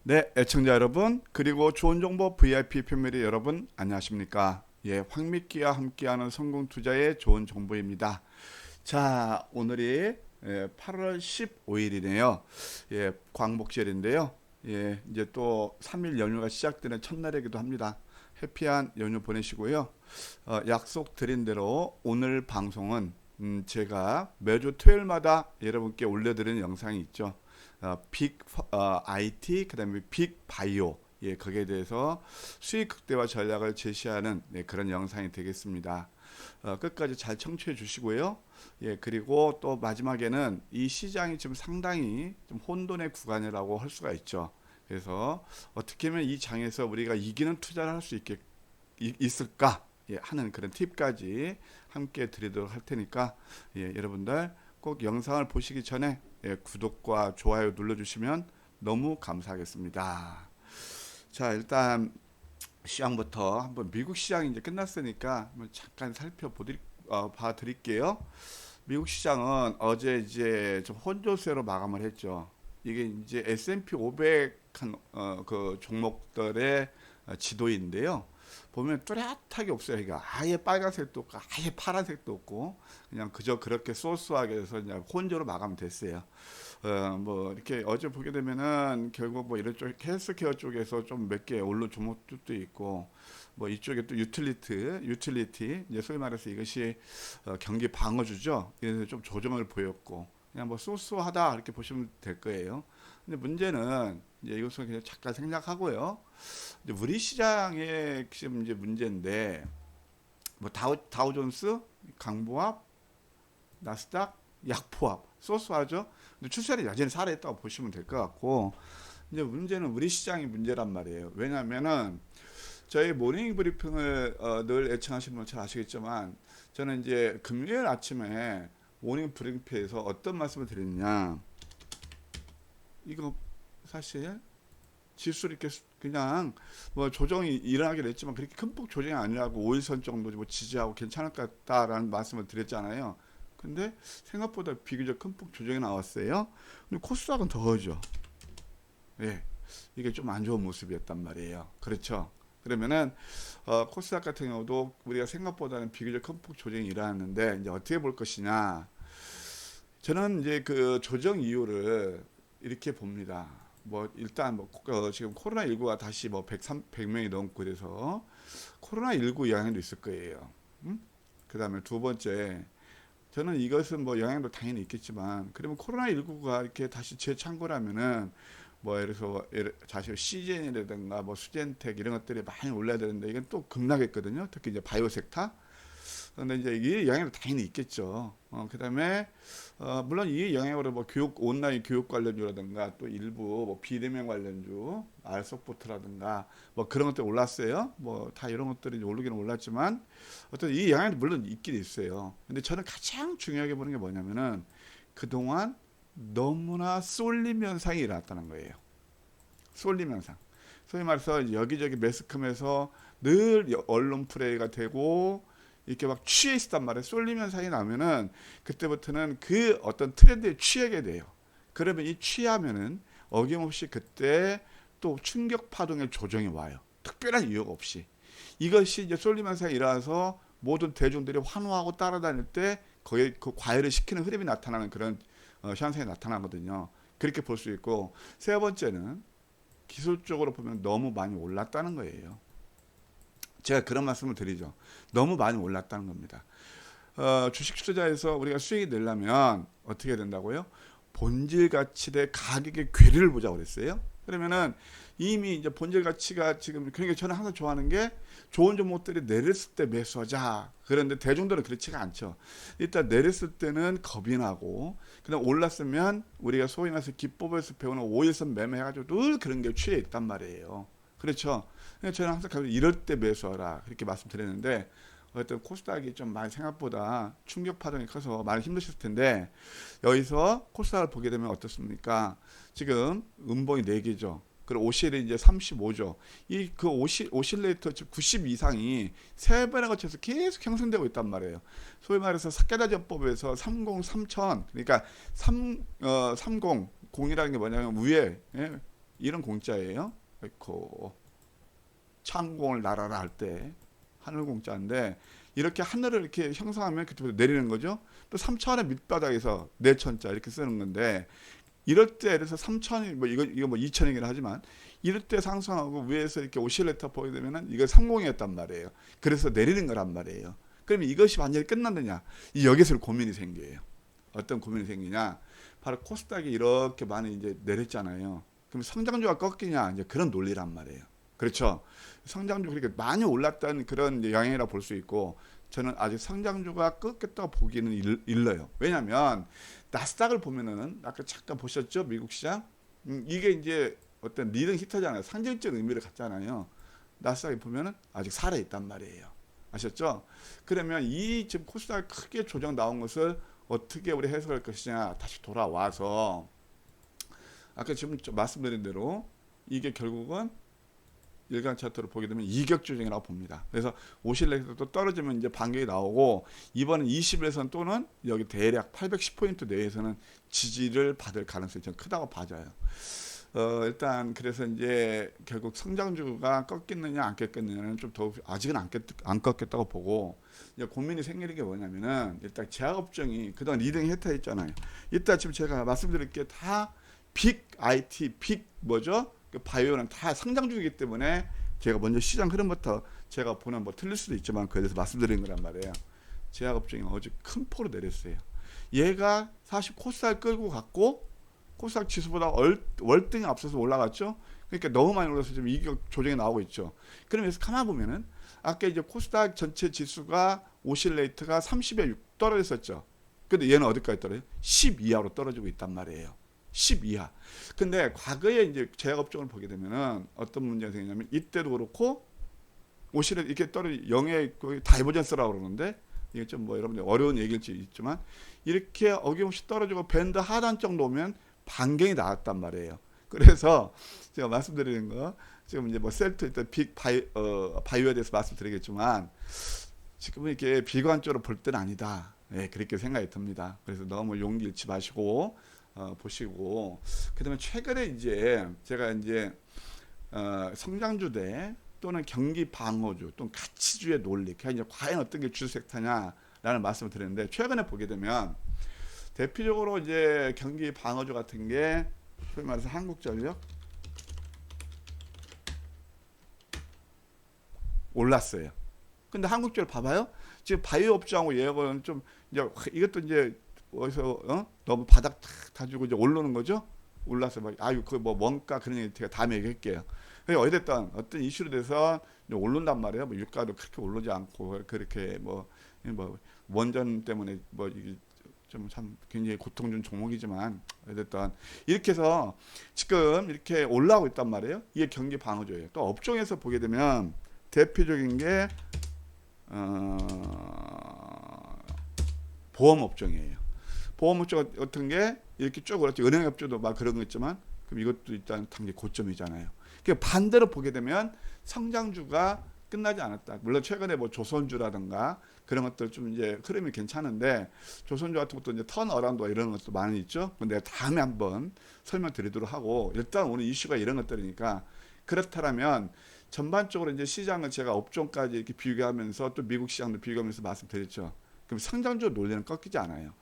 네, 애청자 여러분, 그리고 좋은 정보 VIP 패밀리 여러분, 안녕하십니까? 예, 황미끼와 함께하는 성공 투자의 좋은 정보입니다. 자, 오늘이 8월 15일이네요. 예, 광복절인데요. 예, 이제 또 3일 연휴가 시작되는 첫날이기도 합니다. 해피한 연휴 보내시고요. 약속드린 대로 오늘 방송은 제가 매주 토요일마다 여러분께 올려드리는 영상이 있죠. 빅 IT 그다음에 빅 바이오 거기에 대해서 수익 극대화 전략을 제시하는 그런 영상이 되겠습니다. 끝까지 잘 청취해 주시고요. 그리고 또 마지막에는 이 시장이 지금 상당히 좀 혼돈의 구간이라고 할 수가 있죠. 그래서 어떻게 하면 이 장에서 우리가 이기는 투자를 할 수 있을까 하는 그런 팁까지 함께 드리도록 할 테니까 여러분들 꼭 영상을 보시기 전에 구독과 좋아요 눌러주시면 너무 감사하겠습니다. 자, 일단 시장부터 한번 미국 시장이 이제 끝났으니까 한번 잠깐 봐드릴게요. 미국 시장은 어제 이제 좀 혼조세로 마감을 했죠. 이게 이제 S&P 500 그 종목들의 지도인데요. 보면 뚜렷하게 없어요. 이거 아예 빨간색도 없고 아예 파란색도 없고 그냥 그저 그렇게 소소하게 해서 그냥 혼조로 마감됐어요. 뭐 이렇게 어제 보게 되면은 결국 뭐 이런 쪽 헬스케어 쪽에서 좀 몇 개 올른 종목들도 있고 뭐 이쪽에 또 유틸리티 이제 소위 말해서 이것이 경기 방어주죠. 이래서 좀 조정을 보였고 그냥 뭐 소소하다 이렇게 보시면 될 거예요. 근데 문제는 이제 이것을 그냥 잠깐 생략하고요. 이제 우리 시장의 지금 이제 문제인데 뭐 다우존스 강보합, 나스닥 약포합 소소하죠. 근데 추세를 여전히 살아있다고 보시면 될 것 같고 이제 문제는 우리 시장이 문제란 말이에요. 왜냐하면은 저희 모닝 브리핑을 늘 애청하시는 분 잘 아시겠지만 저는 이제 금요일 아침에 모닝 브리핑에서 어떤 말씀을 드리느냐 이거 사실 지수를 이렇게 그냥 뭐 조정이 일어나긴 했지만 그렇게 큰 폭 조정이 아니라고 5일선 정도 뭐 지지하고 괜찮을 것 같다라는 말씀을 드렸잖아요. 근데 생각보다 비교적 큰 폭 조정이 나왔어요. 근데 코스닥은 더하죠. 예, 이게 좀 안 좋은 모습이었단 말이에요. 그렇죠. 그러면은 코스닥 같은 경우도 우리가 생각보다는 비교적 큰 폭 조정이 일어났는데 이제 어떻게 볼 것이냐. 저는 이제 그 조정 이유를 이렇게 봅니다. 뭐 일단 뭐 지금 코로나19가 다시 뭐 100명이 넘고 그래서 코로나19 영향도 있을 거예요. 그다음에 두 번째 저는 이것은 뭐 영향도 당연히 있겠지만 그러면 코로나19가 이렇게 다시 재창궐하면은 뭐 예를 들어서 사실 CGN이라든가 뭐 수젠텍 이런 것들이 많이 올라야 되는데 이건 또 급락했거든요. 특히 이제 바이오 섹터. 그런데 이제 이 영향도 당연히 있겠죠. 그다음에 물론 이 영향으로 뭐 온라인 교육 관련주라든가 또 일부 뭐 비대면 관련주, 알소프트라든가 뭐 그런 것들 올랐어요. 뭐 다 이런 것들이 오르기는 올랐지만 어떤 이 영향도 물론 있긴 있어요. 근데 저는 가장 중요하게 보는 게 뭐냐면은 그동안 너무나 쏠림 현상이 일어났다는 거예요. 쏠림 현상. 소위 말해서 여기저기 매스컴에서 늘 언론 플레이가 되고 이렇게 막 취해 있단 말이에요. 쏠림 현상이 나면은 그때부터는 그 어떤 트렌드에 취하게 돼요. 그러면 이 취하면은 어김없이 그때 또 충격 파동의 조정이 와요. 특별한 이유가 없이. 이것이 이제 쏠림 현상이 일어나서 모든 대중들이 환호하고 따라다닐 때 거기에 그 과열을 시키는 흐름이 나타나는 그런 현상이 나타나거든요. 그렇게 볼 수 있고 세 번째는 기술적으로 보면 너무 많이 올랐다는 거예요. 제가 그런 말씀을 드리죠. 너무 많이 올랐다는 겁니다. 주식 투자에서 우리가 수익이 내려면 어떻게 된다고요? 본질 가치 대 가격의 괴리를 보자고 그랬어요. 그러면은 이미 이제 본질 가치가 지금 그러니까 저는 항상 좋아하는 게 좋은 종목들이 내렸을 때 매수하자. 그런데 대중들은 그렇지가 않죠. 일단 내렸을 때는 겁이 나고 그다음 올랐으면 우리가 소위 말해서 기법에서 배우는 5일선 매매해가지고 늘 그런 게 취해 있단 말이에요. 그렇죠. 저는 항상 이럴 때 매수하라 그렇게 말씀드렸는데 어떤 코스닥이 좀 많이 생각보다 충격 파동이 커서 많이 힘드셨을 텐데 여기서 코스닥을 보게 되면 어떻습니까? 지금 음봉이 4개죠. 그리고 오실이 이제 35죠. 이 그 오실레이터 즉 90 이상이 세 번에 걸쳐서 계속 형성되고 있단 말이에요. 소위 말해서 사케다전법에서 30 3000 그러니까 30 0이라는 게 뭐냐면 위에 이런 공짜예요. 에코 창공을 날아라 할 때 하늘 공짜인데 이렇게 하늘을 이렇게 형상하면 그때부터 내리는 거죠. 또 3천의 밑바닥에서 4천자 이렇게 쓰는 건데 이럴 때 그래서 3천이 뭐 이거 뭐 2천이긴 하지만 이럴 때 상승하고 위에서 이렇게 오실레이터 보게 되면은 이거 성공이었단 말이에요. 그래서 내리는 거란 말이에요. 그러면 이것이 완전히 끝났느냐? 여기서 고민이 생겨요. 어떤 고민이 생기냐? 바로 코스닥이 이렇게 많이 이제 내렸잖아요. 그럼 성장주가 꺾이냐? 이제 그런 논리란 말이에요. 그렇죠? 성장주 그렇게 많이 올랐다는 그런 영향이라 볼 수 있고 저는 아직 성장주가 꺾였다고 보기는 일러요. 왜냐하면 나스닥을 보면은 아까 잠깐 보셨죠? 미국 시장 이게 이제 어떤 리딩 히터잖아요. 상징적 의미를 갖잖아요. 나스닥에 보면은 아직 살아 있단 말이에요. 아셨죠? 그러면 이 지금 코스닥 크게 조정 나온 것을 어떻게 우리 해석할 것이냐 다시 돌아와서 아까 지금 말씀드린 대로 이게 결국은 일간 차트로 보게 되면 이격 조정이라고 봅니다. 그래서 오실레이터도 떨어지면 이제 반격이 나오고 이번엔 21선 또는 여기 대략 810포인트 내에서는 지지를 받을 가능성이 좀 크다고 봐져요. 일단 그래서 이제 결국 성장주가 꺾이느냐 안 꺾이느냐는 좀 더 아직은 안 꺾였다고 보고 이제 고민이 생기는 게 뭐냐면은 일단 제약업종이 그동안 리딩 혜택 했잖아요. 이따 지금 제가 말씀드릴 게 다 빅 IT 빅 뭐죠? 바이오는 다 성장주이기 때문에 제가 먼저 시장 흐름부터 제가 보는 뭐 틀릴 수도 있지만 그에 대해서 말씀드리는 거란 말이에요. 제약업종이 어제 큰 폭으로 내렸어요. 얘가 사실 코스닥 끌고 갔고 코스닥 지수보다 월등히 앞서서 올라갔죠. 그러니까 너무 많이 올라서 지금 이격 조정이 나오고 있죠. 그러면서 가만 보면은 아까 이제 코스닥 전체 지수가 오실레이트가 30에 6 떨어졌었죠. 근데 얘는 어디까지 떨어져요? 10 이하로 떨어지고 있단 말이에요. 10 이하. 근데 과거에 이제 제약업종을 보게 되면은 어떤 문제가 생기냐면 이때도 그렇고 오실레이트 이렇게 떨어지 0의 다이버전스라고 그러는데 이게 좀 뭐 여러분들 어려운 얘기일지 있지만 이렇게 어김없이 떨어지고 밴드 하단 정도 오면 반경이 나왔단 말이에요. 그래서 제가 말씀드리는 거 지금 이제 뭐 셀트 일단 빅 바이오에 대해서 말씀드리겠지만 지금은 이렇게 비관적으로 볼 때는 아니다. 네, 그렇게 생각이 듭니다. 그래서 너무 용기 잃지 마시고 보시고 그다음에 최근에 이제 제가 이제 성장주대 또는 경기 방어주 또는 가치주의 논리 그냥 이제 과연 어떤 게 주식 섹터냐라는 말씀을 드렸는데 최근에 보게 되면 대표적으로 이제 경기 방어주 같은 게 소위 말해서 한국전력 올랐어요. 근데 한국전력 봐봐요. 지금 바이오 업종하고 얘하고는 좀 이제 이것도 이제 어디서 너무 바닥 탁 다주고 이제 오르는 거죠. 올라서 막 아유 그 뭐 원가 그런 얘기 제가 다음에 얘기할게요. 어쨌든 어떤 이슈로 돼서 오른단 말이에요. 뭐 유가도 그렇게 오르지 않고 그렇게 뭐 원전 때문에 뭐 이게 좀 참 굉장히 고통 준 종목이지만 어쨌든 이렇게 해서 지금 이렇게 올라오고 있단 말이에요. 이게 경기 방어주예요. 또 업종에서 보게 되면 대표적인 게 보험 업종이에요. 보험 업종 같은 게 이렇게 쭉 그렇죠. 은행 업종도 막 그런 거 있지만 그럼 이것도 일단 단계 고점이잖아요. 그러니까 반대로 보게 되면 성장주가 끝나지 않았다. 물론 최근에 뭐 조선주라든가 그런 것들 좀 이제 흐름이 괜찮은데 조선주 같은 것도 이제 턴어라운드 이런 것도 많이 있죠. 근데 다음에 한번 설명드리도록 하고 일단 오늘 이슈가 이런 것들이니까 그렇다면 전반적으로 이제 시장을 제가 업종까지 이렇게 비교하면서 또 미국 시장도 비교하면서 말씀드렸죠. 그럼 성장주 논리는 꺾이지 않아요.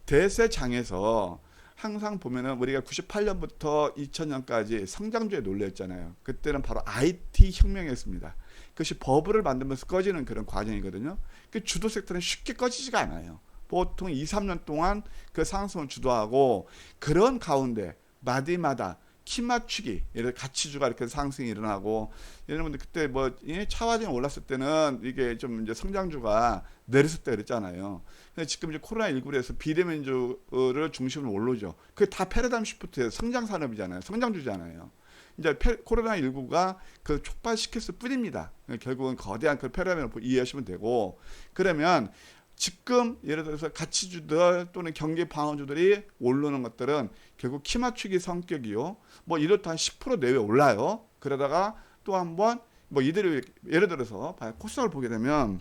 대세장에서 항상 보면은 우리가 98년부터 2000년까지 성장주에 논리였잖아요. 그때는 바로 IT 혁명이었습니다. 그것이 버블을 만들면서 꺼지는 그런 과정이거든요. 그 주도 섹터는 쉽게 꺼지지가 않아요. 보통 2, 3년 동안 그 상승을 주도하고 그런 가운데 마디마다 키 맞추기, 예를 들어 가치주가 이렇게 상승이 일어나고, 여러분들 그때 뭐 차화증 올랐을 때는 이게 좀 이제 성장주가 내렸을 때 그랬잖아요. 근데 지금 이제 코로나19로 해서 비대면주를 중심으로 올르죠. 그게 다 패러다임 시프트예요. 성장 산업이잖아요. 성장주잖아요. 이제 코로나19가 그 촉발시켰을 뿐입니다. 결국은 거대한 그 패러다임을 이해하시면 되고, 그러면 지금 예를 들어서 가치주들 또는 경기 방어주들이 오르는 것들은 결국 키 맞추기 성격이요. 뭐 이렇다 한 10% 내외 올라요. 그러다가 또 한번 뭐 이들이 예를 들어서 코스닥을 보게 되면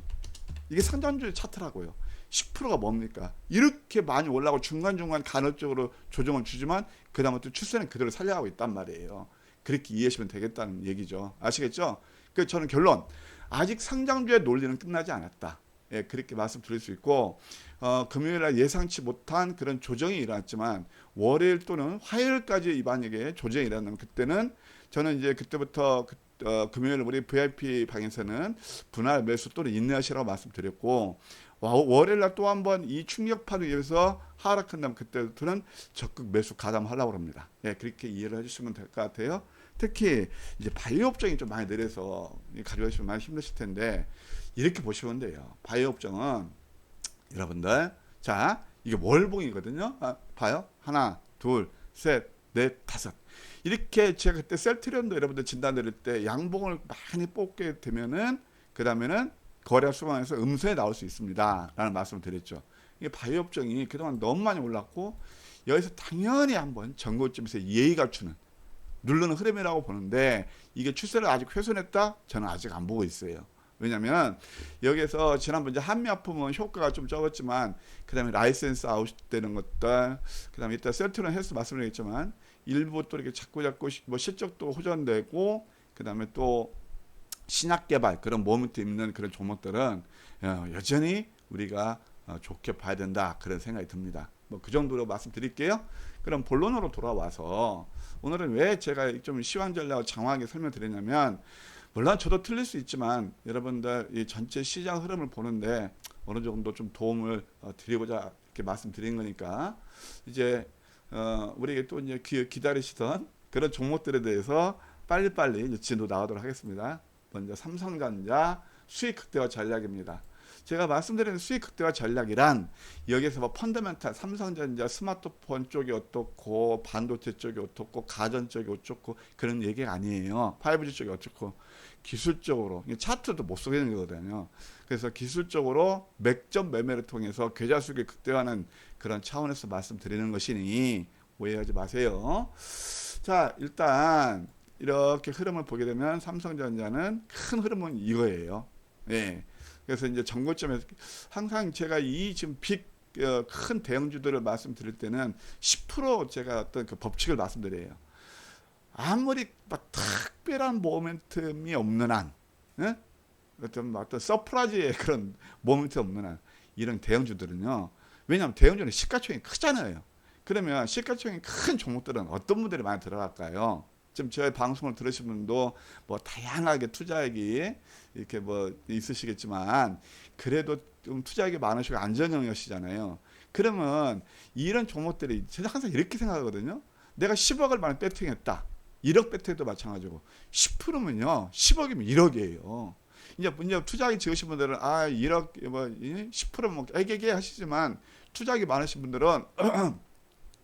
이게 성장주의 차트라고요. 10%가 뭡니까? 이렇게 많이 올라가고 중간중간 간헐적으로 조정을 주지만 그 다음부터 추세는 그대로 살려가고 있단 말이에요. 그렇게 이해하시면 되겠다는 얘기죠. 아시겠죠? 그래서 저는 결론, 아직 상장주의 논리는 끝나지 않았다. 예, 그렇게 말씀드릴 수 있고, 금요일날 예상치 못한 그런 조정이 일어났지만 월요일 또는 화요일까지 만약에 조정이 일어나면 그때는 저는 이제 그때부터 금요일 우리 VIP 방에서는 분할 매수 또는 인내하시라고 말씀드렸고, 월요일날 또 한 번 이 충격파를 위해서 하락한다면 그때부터는 적극 매수 가담하려고 합니다. 예, 그렇게 이해를 해주시면 될 것 같아요. 특히 이제 바이오 업종이 좀 많이 내려서 가져가시면 많이 힘드실 텐데, 이렇게 보시면 돼요. 바이오 업종은 여러분들, 자, 이게 월봉이거든요. 봐요. 하나, 둘, 셋, 넷, 다섯. 이렇게 제가 그때 셀트리온도 여러분들 진단 드릴 때 양봉을 많이 뽑게 되면은 그 다음에는 거래 수방에서 음선에 나올 수 있습니다. 라는 말씀을 드렸죠. 이게 바이오 업종이 그동안 너무 많이 올랐고, 여기서 당연히 한번 전고점에서 예의가 주는 누르는 흐름이라고 보는데, 이게 추세를 아직 훼손했다? 저는 아직 안 보고 있어요. 왜냐면 여기에서 지난번 이제 한미아품은 효과가 좀 적었지만, 그 다음에 라이센스 아웃되는 것들, 그 다음에 이따 셀트리온 헬스 말씀드리겠지만 일부 또 이렇게 자꾸 뭐 실적도 호전되고, 그 다음에 또 신약 개발 그런 모멘트 있는 그런 종목들은 여전히 우리가 좋게 봐야 된다, 그런 생각이 듭니다. 뭐 그 정도로 말씀드릴게요. 그럼 본론으로 돌아와서 오늘은 왜 제가 좀 시황 전략을 장황하게 설명드리냐면, 물론 저도 틀릴 수 있지만 여러분들 이 전체 시장 흐름을 보는데 어느 정도 좀 도움을 드리고자 이렇게 말씀드린 거니까, 이제 우리에게 또 이제 기다리시던 그런 종목들에 대해서 빨리빨리 이제 진도 나가도록 하겠습니다. 먼저 삼성전자 수익 극대화 전략입니다. 제가 말씀드리는 수익 극대화 전략이란, 여기에서 뭐 펀더멘탈, 삼성전자 스마트폰 쪽이 어떻고 반도체 쪽이 어떻고 가전 쪽이 어떻고 그런 얘기가 아니에요. 5G 쪽이 어떻고, 기술적으로 차트도 못 속이는 거거든요. 그래서 기술적으로 맥점 매매를 통해서 계좌 수익을 극대화하는 그런 차원에서 말씀드리는 것이니 오해하지 마세요. 자, 일단 이렇게 흐름을 보게 되면 삼성전자는 큰 흐름은 이거예요. 예. 그래서 이제 전고점에서 항상 제가 이 지금 큰 대형주들을 말씀드릴 때는 10% 제가 어떤 그 법칙을 말씀드려요. 아무리 막 특별한 모멘텀이 없는 한, 예? 어떤 서프라이즈의 그런 모멘텀이 없는 한, 이런 대형주들은요. 왜냐하면 대형주는 시가총액이 크잖아요. 그러면 시가총액이 큰 종목들은 어떤 분들이 많이 들어갈까요? 지금 저희 방송을 들으신 분도 뭐 다양하게 투자액이 이렇게 뭐 있으시겠지만, 그래도 좀 투자액이 많으시고 안전영역이시잖아요. 그러면 이런 종목들이, 제가 항상 이렇게 생각하거든요. 내가 10억을 만약 배팅했다. 1억 배팅도 마찬가지고 10%면요 10억이면 1억이에요. 이제 투자하기 적으신 분들은 1억 뭐 10%면 뭐 애개개 하시지만, 투자하기 많으신 분들은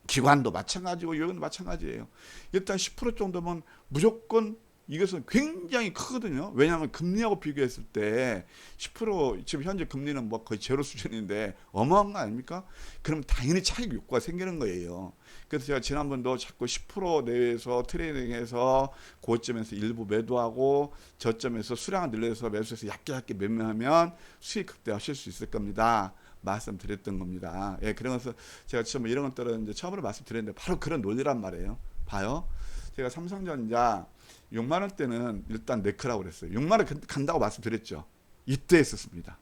기관도 마찬가지고 여기도 마찬가지예요. 일단 10% 정도면 무조건 이것은 굉장히 크거든요. 왜냐하면 금리하고 비교했을 때 10% 지금 현재 금리는 뭐 거의 제로 수준인데 어마어마한 거 아닙니까? 그럼 당연히 차익 욕구가 생기는 거예요. 그래서 제가 지난번도 자꾸 10% 내에서 트레이딩해서 고점에서 일부 매도하고 저점에서 수량을 늘려서 매수해서 얇게 매매하면 수익 극대화하실 수 있을 겁니다. 말씀드렸던 겁니다. 예, 그러면서 제가 지금 이런 것들은 이제 처음으로 말씀드렸는데 바로 그런 논리란 말이에요. 봐요. 제가 삼성전자 6만 원대는 일단 네크라고 그랬어요. 6만 원 간다고 말씀드렸죠. 이때 했었습니다.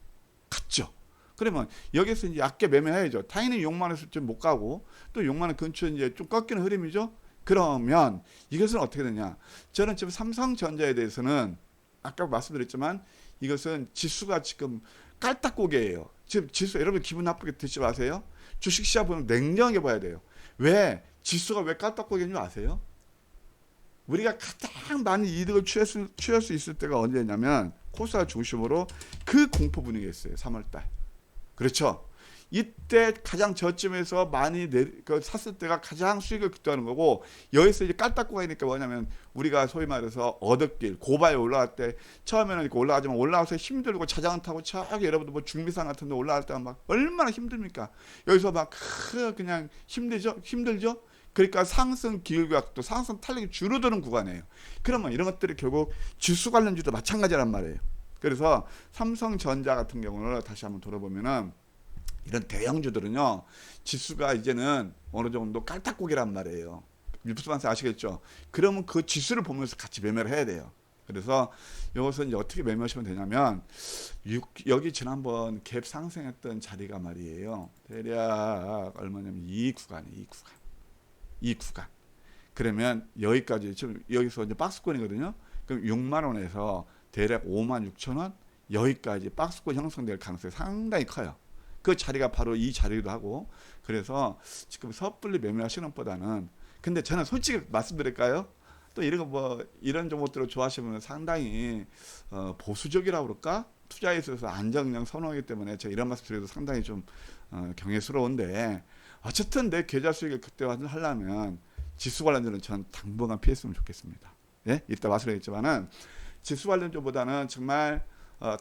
갔죠. 그러면 여기서 이제 얕게 매매해야죠. 당연히 6만 원에서 좀 못 가고 또 6만 원 근처에 이제 좀 꺾이는 흐름이죠. 그러면 이것은 어떻게 되냐? 저는 지금 삼성전자에 대해서는 아까 말씀드렸지만 이것은 지수가 지금 깔딱고개예요. 지금 지수 여러분 기분 나쁘게 듣지 마세요. 주식시장 보면 냉정하게 봐야 돼요. 왜? 지수가 왜 깔딱고개인 줄 아세요? 우리가 가장 많은 이득을 취할 수 있을 때가 언제냐면 코스닥 중심으로 그 공포 분위기였어요. 3월달. 그렇죠. 이때 가장 저점에서 많이 샀을 때가 가장 수익을 극대화하는 거고, 여기서 이제 깔딱고가 있으니까 뭐냐면 우리가 소위 말해서 어덕길 고바에 올라갈 때 처음에는 이렇게 올라가지만 올라와서 힘들고 자전거 타고 저기 여러분들 뭐 중미산 같은 데 올라갈 때가 막 얼마나 힘듭니까? 여기서 막 그냥 힘들죠? 그러니까 상승 기울기가 상승 탄력이 줄어드는 구간이에요. 그러면 이런 것들이 결국 지수 관련주도 마찬가지란 말이에요. 그래서 삼성전자 같은 경우는 다시 한번 돌아보면은 이런 대형주들은요 지수가 이제는 어느 정도 깔딱고기란 말이에요. 뉴스반스 아시겠죠? 그러면 그 지수를 보면서 같이 매매를 해야 돼요. 그래서 이것은 이제 어떻게 매매하시면 되냐면 여기 지난번 갭 상승했던 자리가 말이에요. 대략 얼마냐면 이 구간. 그러면 여기까지 지금 여기서 이제 박스권이거든요. 그럼 6만 원에서 대략 5만 6천 원 여기까지 박스권 형성될 가능성이 상당히 커요. 그 자리가 바로 이 자리기도 하고 그래서 지금 섣불리 매매하시는 것보다는 근데 저는 솔직히 말씀드릴까요? 또 이런 거 뭐 이런 종목들을 좋아하시면 상당히 보수적이라고 그럴까? 투자에 있어서 안정형 선호하기 때문에 제가 이런 말씀 드려도 상당히 좀 경외스러운데 어쨌든 내 계좌 수익을 극대화하려면 지수 관련주는 전 당분간 피했으면 좋겠습니다. 예? 이따 말씀드리겠지만은 지수 관련주보다는 정말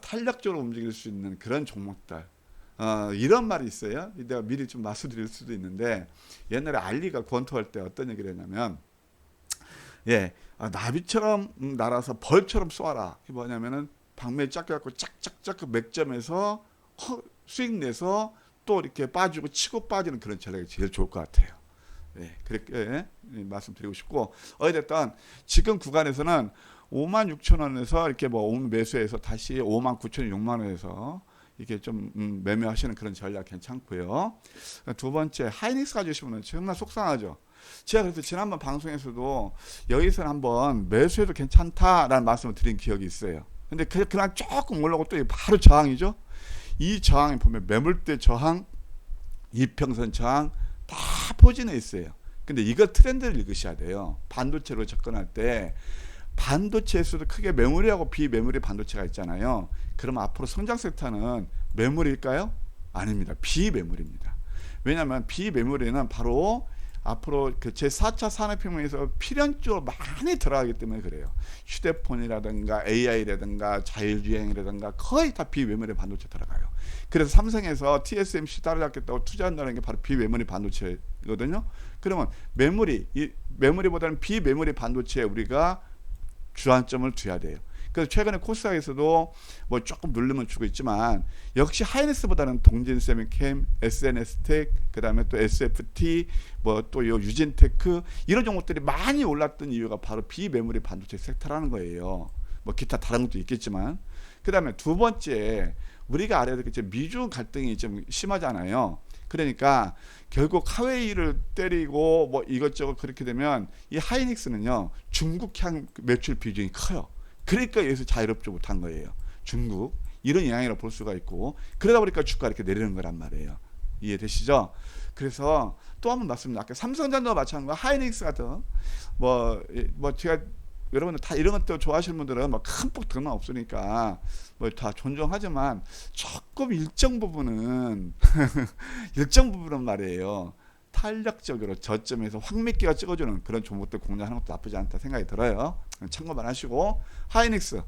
탄력적으로 움직일 수 있는 그런 종목들 이런 말이 있어요. 내가 미리 좀 말씀드릴 수도 있는데 옛날에 알리가 권투할 때 어떤 얘기를 했냐면 예, 나비처럼 날아서 벌처럼 쏘아라. 그게 뭐냐면은 방매 짝갖고 짝짝짝 그 맥점에서 수익 내서 또 이렇게 빠지고 치고 빠지는 그런 전략이 제일 좋을 것 같아요. 예, 그렇게 말씀드리고 싶고 어찌됐든 지금 구간에서는 5만 6천 원에서 이렇게 뭐 매수해서 다시 5만 9천 6만 원에서 이렇게 좀 매매하시는 그런 전략 괜찮고요. 두 번째 하이닉스 가지시면 은 정말 속상하죠. 제가 그래서 지난번 방송에서도 여기서 한번 매수해도 괜찮다라는 말씀을 드린 기억이 있어요. 근데 그냥 조금 올라오고 또 바로 저항이죠. 이 저항에 보면 매물대 저항, 이평선 저항 다 포진해 있어요. 근데 이거 트렌드를 읽으셔야 돼요. 반도체로 접근할 때 반도체에서도 크게 메모리하고 비메모리 반도체가 있잖아요. 그럼 앞으로 성장 섹터는 메모리일까요? 아닙니다. 비메모리입니다. 왜냐하면 비메모리는 바로 앞으로 그 제4차 산업혁명에서 필연적으로 많이 들어가기 때문에 그래요. 휴대폰이라든가 AI라든가 자율주행이라든가 거의 다 비메모리 반도체 들어가요. 그래서 삼성에서 TSMC 따라잡겠다고 투자한다는 게 바로 비메모리 반도체거든요. 그러면 메모리보다는 비메모리 반도체에 우리가 주안점을 둬야 돼요. 그래서 최근에 코스닥에서도 뭐 조금 누르면 주고 있지만 역시 하이닉스보다는 동진세미캠, SNS텍, 그 다음에 또 SFT, 뭐 또 요 유진테크 이런 종목들이 많이 올랐던 이유가 바로 비메모리 반도체 섹터라는 거예요. 뭐 기타 다른 것도 있겠지만 그 다음에 두 번째 우리가 알아야 될 게 미중 갈등이 좀 심하잖아요. 그러니까 결국 카웨이를 때리고 뭐 이것저것 그렇게 되면 이 하이닉스는요 중국향 매출 비중이 커요. 그러니까 여기서 자유롭지 못한 거예요. 중국 이런 영향이라고 볼 수가 있고 그러다 보니까 주가 이렇게 내리는 거란 말이에요. 이해되시죠? 그래서 또 한 번 말씀드립니다. 아까 삼성전자와 마찬가지로 하이닉스 같은 뭐 제가 여러분들 다 이런 것도 좋아하시는 분들은 뭐 큰 폭 드러나 없으니까 뭐 다 존중하지만 조금 일정 부분은 말이에요. 탄력적으로 저점에서 확미끼가 찍어주는 그런 종목들 공략하는 것도 나쁘지 않다 생각이 들어요. 참고만 하시고 하이닉스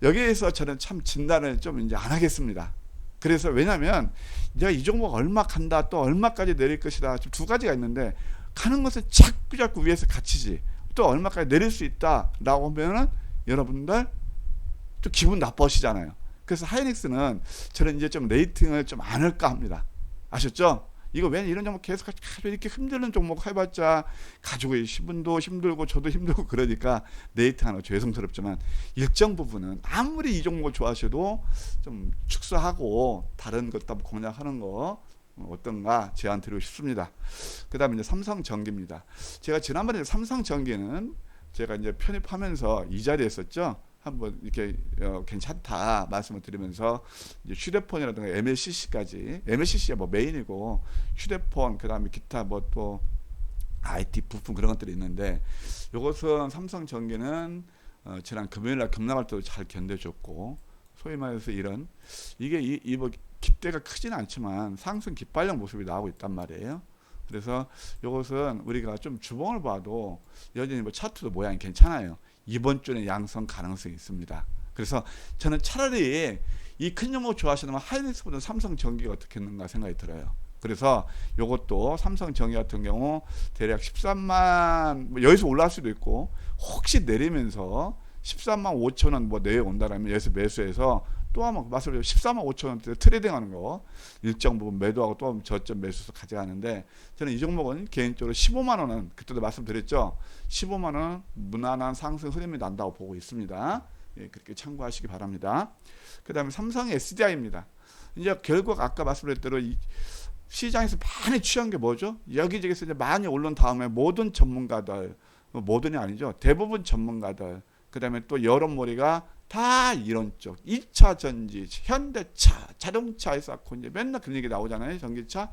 여기에서 저는 참 진단을 좀 이제 안 하겠습니다. 그래서 왜냐하면 내가 이 종목 얼마 간다 또 얼마까지 내릴 것이다 좀 두 가지가 있는데 가는 것은 자꾸 위에서 갇히지 또 얼마까지 내릴 수 있다라고 하면은 여러분들 또 기분 나빠하시잖아요. 그래서 하이닉스는 저는 이제 좀 레이팅을 좀 안 할까 합니다. 아셨죠? 이거 왜 이런 종목 계속 이렇게 힘드는 종목 해봤자 가지고 신분도 힘들고 저도 힘들고 그러니까 레이팅하는 거 죄송스럽지만 일정 부분은 아무리 이 종목을 좋아하셔도 좀 축소하고 다른 것도 한번 공략하는 거 어떤가 제안 드리고 싶습니다. 그 다음에 이제 삼성전기입니다. 제가 지난번에 삼성전기는 제가 이제 편입하면서 이 자리에 있었죠. 한번 이렇게 괜찮다 말씀을 드리면서 이제 휴대폰이라든가 MLCC까지 MLCC가 뭐 메인이고 휴대폰 그 다음에 기타 뭐 또 IT 부품 그런 것들이 있는데 이것은 삼성전기는 지난 금요일날 급락할 때도 잘 견뎌줬고 소위 말해서 이게 뭐 기대가 크지는 않지만 상승 깃발령 모습이 나오고 있단 말이에요. 그래서 이것은 우리가 좀 주봉을 봐도 여전히 뭐 차트도 모양이 괜찮아요. 이번 주는 양성 가능성이 있습니다. 그래서 저는 차라리 이 큰 종목 좋아하시는 하이닉스보다 삼성전기가 어떻겠는가 생각이 들어요. 그래서 이것도 삼성전기 같은 경우 대략 13만 뭐 여기서 올라갈 수도 있고 혹시 내리면서 13만 5천 원 뭐 내에 온다라면 여기서 매수해서 또 한번 말씀드려 14만 5천 원대 트레이딩하는 거 일정 부분 매도하고 또 한번 저점 매수해서 가져가는데 저는 이 종목은 개인적으로 15만 원은 그때도 말씀드렸죠. 15만 원은 무난한 상승 흐름이 난다고 보고 있습니다. 예, 그렇게 참고하시기 바랍니다. 그 다음에 삼성 SDI입니다. 이제 결국 아까 말씀드린 대로 시장에서 많이 취한 게 뭐죠? 여기저기서 이제 많이 오른 다음에 모든 전문가들, 모든이 아니죠. 대부분 전문가들, 그 다음에 또 여론몰이가 다 이런 쪽 2차 전지, 현대차, 자동차에서 갖고 이제 맨날 그런 얘기 나오잖아요. 전기차.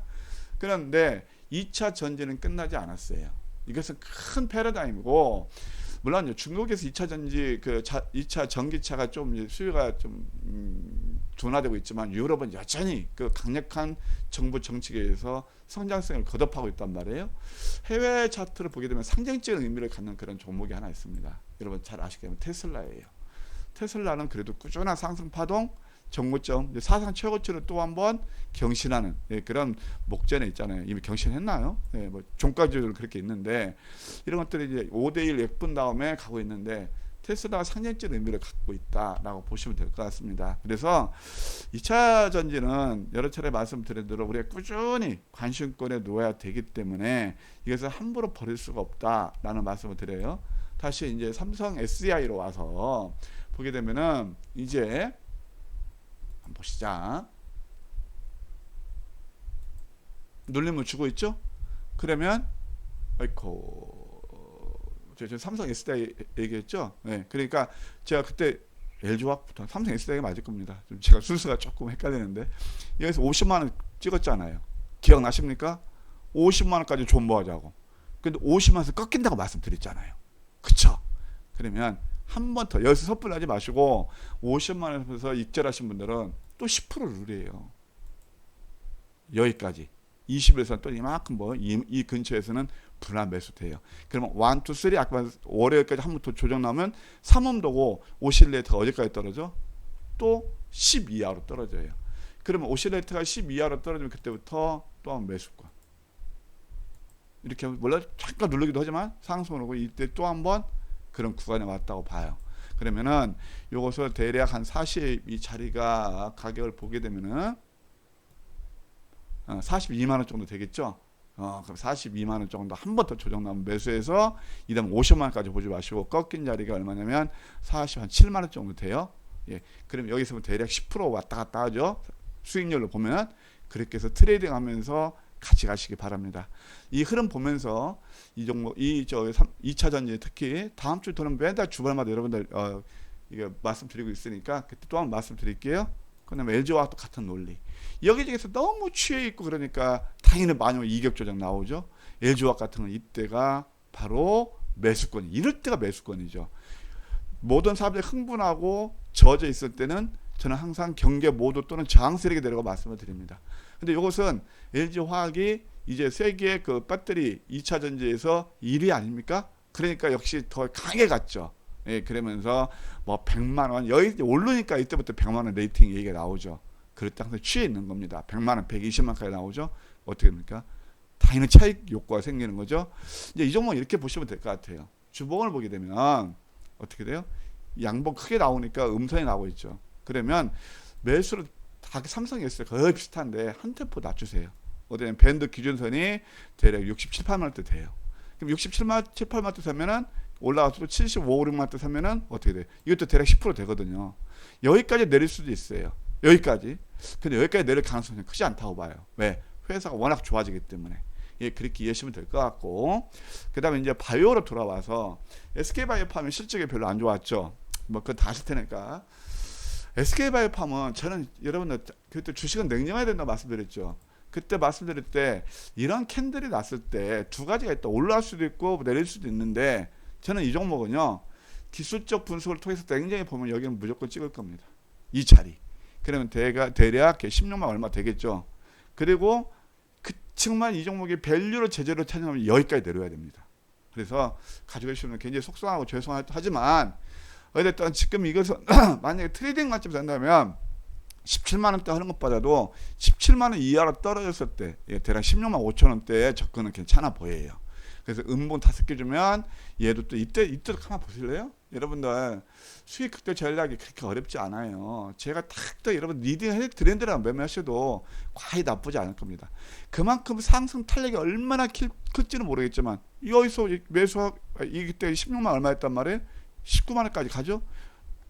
그런데 2차 전지는 끝나지 않았어요. 이것은 큰 패러다임이고, 물론 중국에서 2차 전지 2차 전기차가 좀 수요가 좀 둔화되고 있지만 유럽은 여전히 그 강력한 정부 정책에 의해서 성장성을 거듭하고 있단 말이에요. 해외 차트를 보게 되면 상징적인 의미를 갖는 그런 종목이 하나 있습니다. 여러분 잘 아시겠지만 테슬라예요. 테슬라는 그래도 꾸준한 상승 파동, 정고점, 사상 최고치를 또 한번 경신하는 그런 목전에 있잖아요. 이미 경신했나요? 뭐 종가주들 그렇게 있는데 이런 것들이 이제 5대1 약분 다음에 가고 있는데 테슬라가 상징적 의미를 갖고 있다라고 보시면 될 것 같습니다. 그래서 2차 전지는 여러 차례 말씀드린 대로 우리가 꾸준히 관심권에 놓아야 되기 때문에 이것을 함부로 버릴 수가 없다라는 말씀을 드려요. 다시 이제 삼성 SDI로 와서 보게 되면은 이제 한번 보시자. 눌림을 주고 있죠? 그러면 아이코 저 삼성 SDI 얘기했죠? 네, 그러니까 제가 그때 LG화학부터 삼성 SDI가 맞을 겁니다. 좀 제가 순서가 조금 헷갈리는데 여기서 50만 원 찍었잖아요. 기억나십니까? 50만 원까지 존버하자고. 근데 50만 원에서 꺾인다고 말씀드렸잖아요. 그쵸? 그러면 한 번 더 여기서 섣불하지 마시고 50만 원에서 익절하신 분들은 또 10% 룰이에요. 여기까지 20에서 또 이만큼 이 근처에서는 분할 매수돼요. 그러면 1, 2, 3 아까 월요일까지 한 번 더 조정 나오면 3음도고 오실레이터가 어디까지 떨어져? 또 10 이하로 떨어져요. 그러면 오실레이터가 10 이하로 떨어지면 그때부터 또 한 매수권. 이렇게 원래 잠깐 누르기도 하지만 상승을 하고 이때 또 한번 그런 구간에 왔다고 봐요. 그러면은 요것을 대략 한 42 자리가 가격을 보게 되면은 42만 원 정도 되겠죠. 그럼 42만 원 정도 한 번 더 조정 나면 매수해서 이다음 50만 원까지 보지 마시고 꺾인 자리가 얼마냐면 47만 원 정도 돼요. 예, 그럼 여기서 대략 10% 왔다 갔다 하죠. 수익률로 보면 그렇게 해서 트레이딩 하면서 같이 가시기 바랍니다. 이 흐름 보면서 이 종목, 2차 전지 특히 다음 주부터는 매달 주말마다 여러분들 이게 말씀드리고 있으니까 그때 또 한번 말씀드릴게요. 그다음에 LG화학도 같은 논리. 여기저기서 너무 취해 있고 그러니까 당연히 많이 이격 조정 나오죠. LG화학 같은 건 이때가 바로 매수권이, 이럴 때가 매수권이죠. 모든 사업들이 흥분하고 젖어 있을 때는 저는 항상 경계 모드 또는 저항 세력이 되라고 말씀을 드립니다. 근데 이것은 LG화학이 이제 세계 그 배터리 2차 전지에서 1위 아닙니까? 그러니까 역시 더 강하게 갔죠. 예, 그러면서 뭐 100만 원 여기 오르니까 이때부터 100만 원 레이팅 얘기가 나오죠. 그럴 때 항상 취해 있는 겁니다. 100만 원, 120만 원까지 나오죠. 어떻게 됩니까? 당연히 차익 욕구가 생기는 거죠. 이제 이 종목 이렇게 보시면 될 것 같아요. 주봉을 보게 되면 어떻게 돼요? 양봉 크게 나오니까 음선이 나오고 있죠. 그러면 매수를 다 삼성이 있어요. 거의 비슷한데 한 템포 낮추세요. 어디는 밴드 기준선이 대략 67, 8만 원대 돼요. 그럼 67만, 7, 8만 원대 사면은 올라가서 또 75, 6만 원대 사면은 어떻게 돼요? 이것도 대략 10% 되거든요. 여기까지 내릴 수도 있어요. 여기까지. 근데 여기까지 내릴 가능성이 크지 않다고 봐요. 왜? 회사가 워낙 좋아지기 때문에. 예, 그렇게 이해하시면 될 것 같고. 그 다음에 이제 바이오로 돌아와서 SK바이오팜이 실적이 별로 안 좋았죠. 뭐 그건 다 아실 테니까. SK바이오팜은 저는 여러분들 그때 주식은 냉정해야 된다고 말씀드렸죠. 그때 말씀드릴 때 이런 캔들이 났을 때 두 가지가 있다. 올라갈 수도 있고 내릴 수도 있는데 저는 이 종목은요. 기술적 분석을 통해서 냉정히 보면 여기는 무조건 찍을 겁니다. 이 자리. 그러면 대략 16만 얼마 되겠죠. 그리고 그 측만 이 종목이 밸류를 제대로 찾으면 여기까지 내려야 됩니다. 그래서 가지고 계시면 굉장히 속상하고 죄송하지만 어쨌든 지금 이것은 만약에 트레이딩 관점에서 한다면 17만 원대 하는 것보다도 17만 원 이하로 떨어졌을 때 대략 16만 5천 원대에 접근은 괜찮아 보여요. 그래서 음봉 5개 주면 얘도 또 이때도 가만 보실래요? 여러분들 수익 극대 전략이 그렇게 어렵지 않아요. 제가 탁 여러분 리딩 트렌드랑 매매하셔도 과히 나쁘지 않을 겁니다. 그만큼 상승 탄력이 얼마나 클지는 모르겠지만 여기서 매수하고 이때 16만 얼마였단 말이에요? 19만 원까지 가죠?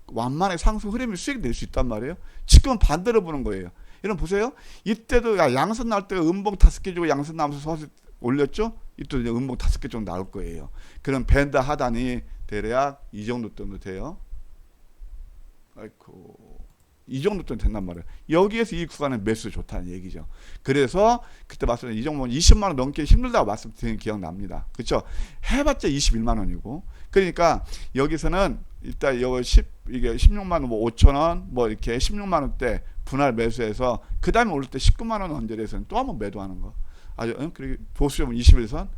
완만하게 상승 흐름이 수익 낼 수 있단 말이에요. 지금은 반대로 보는 거예요. 여러분 보세요. 이때도 양선 나올 때 음봉 5개 주고 양선 나오면서 서서 올렸죠? 이때 음봉 5개 정도 나올 거예요. 그럼 밴드 하단이 대략 이 정도 정도 돼요. 아이고. 이 정도 좀 된단 말이에요. 여기에서 이 구간은 매수 좋다는 얘기죠. 그래서 그때 말씀드린 이 정도면 20만 원 넘기 힘들다고 말씀드린 기억 납니다. 그렇죠? 해봤자 21만 원이고. 그러니까 여기서는 일단 이게 16만 원, 뭐 5천 원, 뭐 이렇게 16만 원대 분할 매수해서 그 다음에 오를 때 19만 원 언저리에서는 또 한번 매도하는 거. 아주 그리고 보수점은 21선.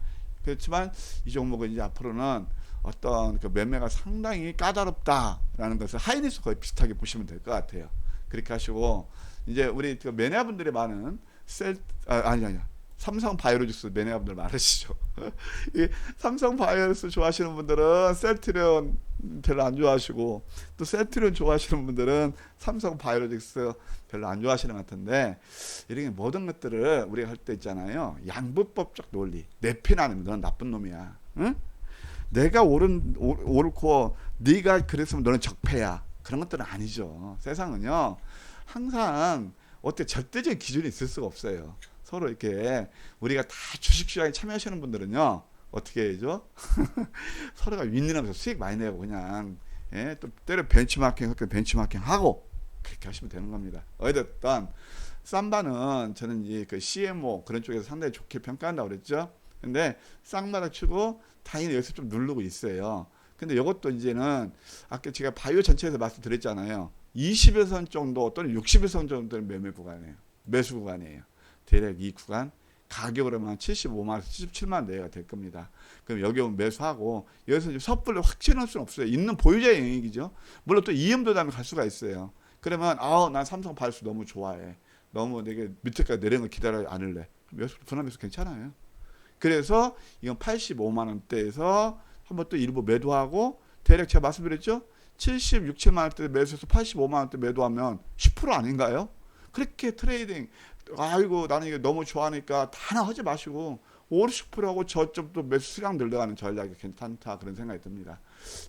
그렇지만 이 종목은 이제 앞으로는 어떤 그 매매가 상당히 까다롭다라는 것을 하이닉스 거의 비슷하게 보시면 될 것 같아요. 그렇게 하시고 이제 우리 그 매니아분들이 많은 삼성 바이오로직스 매니아분들 많으시죠. 이 삼성 바이오로직스 좋아하시는 분들은 셀트리온 별로 안 좋아하시고 또 셀트리온 좋아하시는 분들은 삼성 바이오로직스 별로 안 좋아하시는 것 같은데 이렇게 모든 것들을 우리가 할 때 있잖아요. 양분법적 논리. 내 편 아니면 너는 나쁜 놈이야. 응? 내가 옳고 네가 그랬으면 너는 적폐야. 그런 것들은 아니죠. 세상은요. 항상 어때 절대적인 기준이 있을 수가 없어요. 서로 이렇게 우리가 다 주식시장에 참여하시는 분들은요. 어떻게 해야죠? 서로가 윈윈하면서 수익 많이 내고 그냥 또 때려 벤치마킹 하고 그렇게 하시면 되는 겁니다. 어쨌든 삼바는 저는 이 그 CMO 그런 쪽에서 상당히 좋게 평가한다고 그랬죠. 근데 쌍바닥 치고 다행히 여기서 좀 누르고 있어요. 근데 이것도 이제는 아까 제가 바이오 전체에서 말씀드렸잖아요. 20일선 정도 또는 60일선 정도는 매매 구간이에요. 매수 구간이에요. 대략 이 구간 가격으로만 75만 원에서 77만 원 내외가 될 겁니다. 그럼 여기 오면 매수하고 여기서 이제 섣불리 확신할 수는 없어요. 있는 보유자의 영역이죠. 물론 또 이음도 다음에 갈 수가 있어요. 그러면 난 삼성 바이오스 너무 좋아해. 너무 내게 밑에까지 내리는 걸 기다려 않을래. 매수 분할 매수 괜찮아요. 그래서 이건 85만 원대에서 한번 또 일부 매도하고 대략 제가 말씀드렸죠? 76, 7만 원대 매수해서 85만 원대 매도하면 10% 아닌가요? 그렇게 트레이딩 아이고 나는 이거 너무 좋아하니까 다 하지 마시고 50, 10%하고 저점 또 매수 수량 늘려가는 전략이 괜찮다 그런 생각이 듭니다.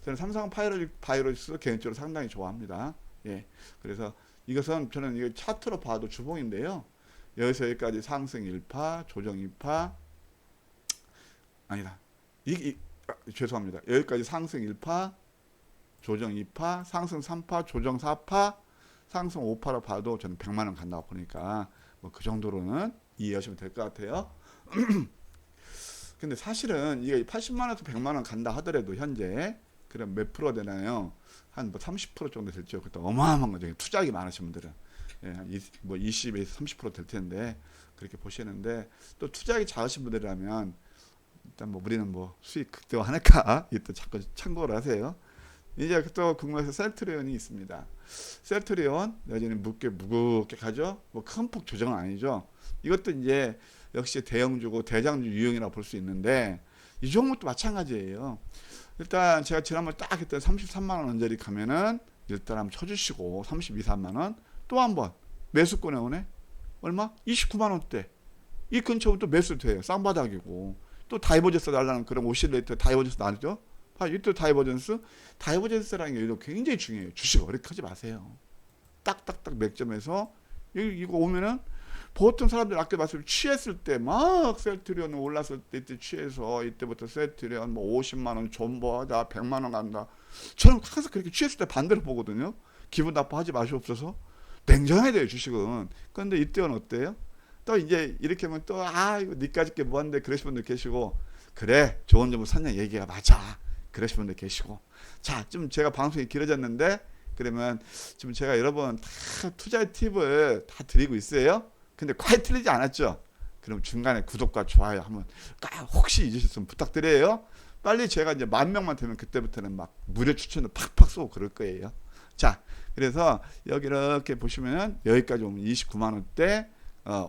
저는 삼성 바이오로직스 개인적으로 상당히 좋아합니다. 예. 그래서 이것은 저는 이거 차트로 봐도 주봉인데요. 여기서 여기까지 상승 1파, 조정 2파, 아니다. 죄송합니다. 여기까지 상승 1파, 조정 2파, 상승 3파, 조정 4파, 상승 5파로 봐도 저는 100만 원 간다고 보니까 뭐 그 정도로는 이해하시면 될 것 같아요. 근데 사실은 이게 80만 원에서 100만 원 간다 하더라도 현재 그럼 몇 프로 되나요? 한 뭐 30% 정도 될죠. 그때 어마어마한 거죠. 투자하기 많으신 분들은 뭐 20에서 30% 될 텐데 그렇게 보시는데 또 투자하기 작으신 분들이라면 일단 뭐 우리는 뭐 수익 극대화하니까 이또 자꾸 참고를 하세요. 이제 또 국내에서 셀트리온이 있습니다. 셀트리온 여전히 무겁게 가죠. 뭐 큰 폭 조정은 아니죠. 이것도 이제 역시 대형주고 대장주 유형이라고 볼 수 있는데 이 종목도 마찬가지예요. 일단 제가 지난번 딱 했던 33만 원 언저리 가면은 일단 한번 쳐주시고 32, 3만 원 또 한번 매수권에 오네. 얼마? 29만 원대. 이 근처부터 매수돼요. 쌍바닥이고 또 다이버전스 날라는 그런 오실레이터 다이버전스 나죠. 이때 다이버전스라는 게 굉장히 중요해요. 주식 어렵게 하지 마세요. 딱딱딱 맥점에서 이거 오면은 보통 사람들 아까 말씀 취했을 때 막 셀트리온 올랐을 때 이때 취해서 이때부터 셀트리온 뭐 50만 원 존버하다 100만 원 간다. 저는 항상 그렇게 취했을 때 반대로 보거든요. 기분 나빠하지 마시옵소서. 냉정해야 돼요 주식은. 그런데 이때는 어때요? 또 이제 이렇게 하면 또 이거 니까짓 게 뭐한데 그러시는 분들 계시고 그래 좋은 점을 샀냐 얘기가 맞아 그러시는 분들 계시고 자 좀 제가 방송이 길어졌는데 그러면 지금 제가 여러분 다 투자의 팁을 다 드리고 있어요. 근데 과히 틀리지 않았죠? 그럼 중간에 구독과 좋아요 한번 혹시 잊으셨으면 부탁드려요. 빨리 제가 이제 10,000명만 되면 그때부터는 막 무료 추천을 팍팍 쏘고 그럴 거예요. 자 그래서 여기 이렇게 보시면은 여기까지 오면 29만 원대